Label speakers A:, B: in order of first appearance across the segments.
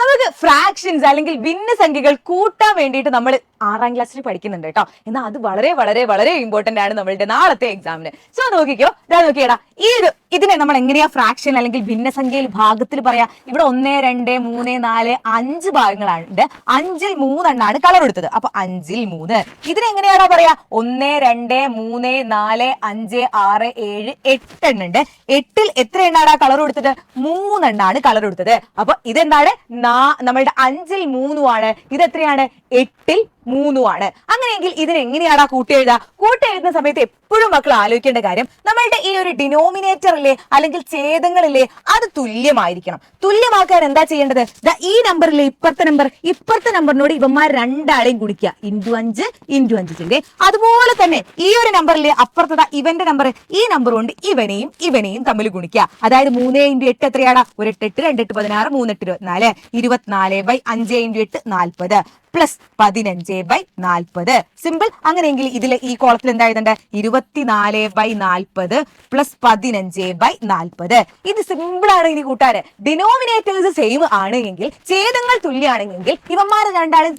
A: നമുക്ക് ഫ്രാക്ഷൻസ് അല്ലെങ്കിൽ ഭിന്നസംഖ്യകൾ കൂട്ടാൻ വേണ്ടിയിട്ട് നമ്മൾ 6ാം ക്ലാസ്സിൽ പഠിക്കുന്നുണ്ട് കേട്ടോ. എന്നാൽ അത് വളരെ വളരെ വളരെ ഇമ്പോർട്ടന്റ് ആണ് നമ്മളുടെ നാളത്തെ എക്സാമിന്. സോ നോക്കിക്കോ, നോക്കിയടാ, ഇതിനെ നമ്മൾ എങ്ങനെയാ ഫ്രാക്ഷൻ അല്ലെങ്കിൽ ഭിന്നസംഖ്യയിൽ ഭാഗത്തിൽ പറയാ. ഇവിടെ 1, 2, 3, 4, 5 ഭാഗങ്ങളാണ്. 5ൽ 3 കളർ എടുത്തത്. അപ്പൊ 5ൽ 3. ഇതിനെങ്ങനെയാണോ പറയാ? 1, 2, 3, 4, 5, 6, 7, 8 എണ്ണുണ്ട്. 8ൽ എത്ര എണ്ണാണ് കളർ കൊടുത്തത്? 3 എണ്ണാണ് കളർ കൊടുത്തത്. അപ്പൊ ഇതെന്താണ്? നമ്മളുടെ 5ൽ 3 ആണ്. ഇത് എത്രയാണ്? 8ൽ 3 ആണ്. അങ്ങനെയെങ്കിൽ ഇതിനെ എങ്ങനെയാണ് കൂട്ടിയെഴുതുക? കൂട്ടിയെഴുതുന്ന സമയത്ത് എപ്പോഴും മക്കൾ ആലോചിക്കേണ്ട കാര്യം, നമ്മളുടെ ഈ ഒരു ഡിനോമിനേറ്റർ ഇല്ലേ അല്ലെങ്കിൽ ഛേദങ്ങളില്ലേ, അത് തുല്യമായിരിക്കണം. തുല്യമാക്കാൻ എന്താ ചെയ്യേണ്ടത്? ഈ നമ്പറിലെ ഇപ്പുറത്തെ നമ്പറിനോട് ഇവന്മാർ രണ്ടാളെയും ഗുണിക്കുക. × 5 ചെയ്തേ. അതുപോലെ തന്നെ ഈ ഒരു നമ്പറിലെ അപ്പുറത്തെ ഇവന്റെ നമ്പർ, ഈ നമ്പർ കൊണ്ട് ഇവനെയും തമ്മിൽ ഗുണിക്കുക. അതായത് 3 × 8 എത്രയാണ്? 1 8 2 8 16 3 8 24. 24/5 × 8 40 പ്ലസ് 15/40. സിമ്പിൾ. അങ്ങനെയെങ്കിൽ ഇതിലെ ഈ കോളത്തിൽ എന്താ എഴുതണ്ടേ? 24/40 പ്ലസ് 15/40. ഇത് സിമ്പിൾ ആണ്. ഇനി കൂട്ടാറ് ഡിനോമിനേറ്റേഴ്സ് സെയിം ആണ് എങ്കിൽ, ഛേദങ്ങൾ തുല്യാണെങ്കിൽ ഇവന്മാരെ രണ്ടാളും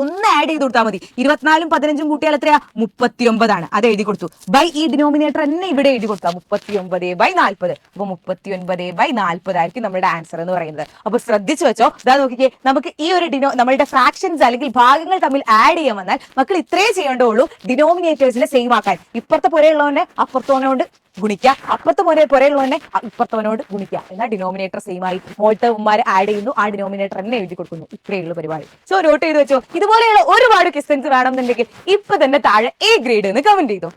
A: ഒന്ന് ആഡ് ചെയ്ത് കൊടുത്താൽ മതി. 24ഉം 15ഉം കൂട്ടിയാൽ എത്രയാ? 39 ആണ്. അത് എഴുതി കൊടുത്തു. ബൈ ഈ ഡിനോമിനേറ്റർ തന്നെ ഇവിടെ എഴുതി കൊടുത്താൽ 39/40. അപ്പൊ 39/40 ആയിരിക്കും നമ്മുടെ ആൻസർ എന്ന് പറയുന്നത്. അപ്പൊ ശ്രദ്ധിച്ചു വെച്ചോ. ഇതാ നോക്കിക്കേ, നമുക്ക് ഈ ഒരു നമ്മളുടെ ഫ്രാക്ഷൻസ് അല്ലെങ്കിൽ ഭാഗങ്ങൾ തമ്മിൽ ആഡ് ചെയ്യാൻ വന്നാൽ മക്കൾ ഇത്രേ ചെയ്യേണ്ടുള്ളൂ, ഡിനോമിനേറ്റേഴ്സിനെ സെയിം ആക്കാൻ. ഇപ്പുറത്തെ പുരയുള്ളവനെ അപ്പുറത്തോനോട് ഗുണിക്കുക, അപ്പുറത്തെ പുരയുള്ളവനെ ഇപ്പുറത്തവനോട് ഗുണിക്കുക. എന്നാൽ ഡിനോമിനേറ്റർ സെയിം ആയി. മോൾട്ടവന്മാർ ആഡ് ചെയ്യുന്നു, ആ ഡിനോമിനേറ്റർ തന്നെ എഴുതി കൊടുക്കുന്നു. ഇത്രയുള്ള പരിപാടി. സോ നോട്ട് ചെയ്ത് വെച്ചോ. ഇതുപോലെയുള്ള ഒരുപാട് ക്വസ്റ്റ്യൻസ് വേണമെന്നുണ്ടെങ്കിൽ ഇപ്പൊ തന്നെ താഴെ A ഗ്രേഡ് എന്ന് കമന്റ് ചെയ്തോ.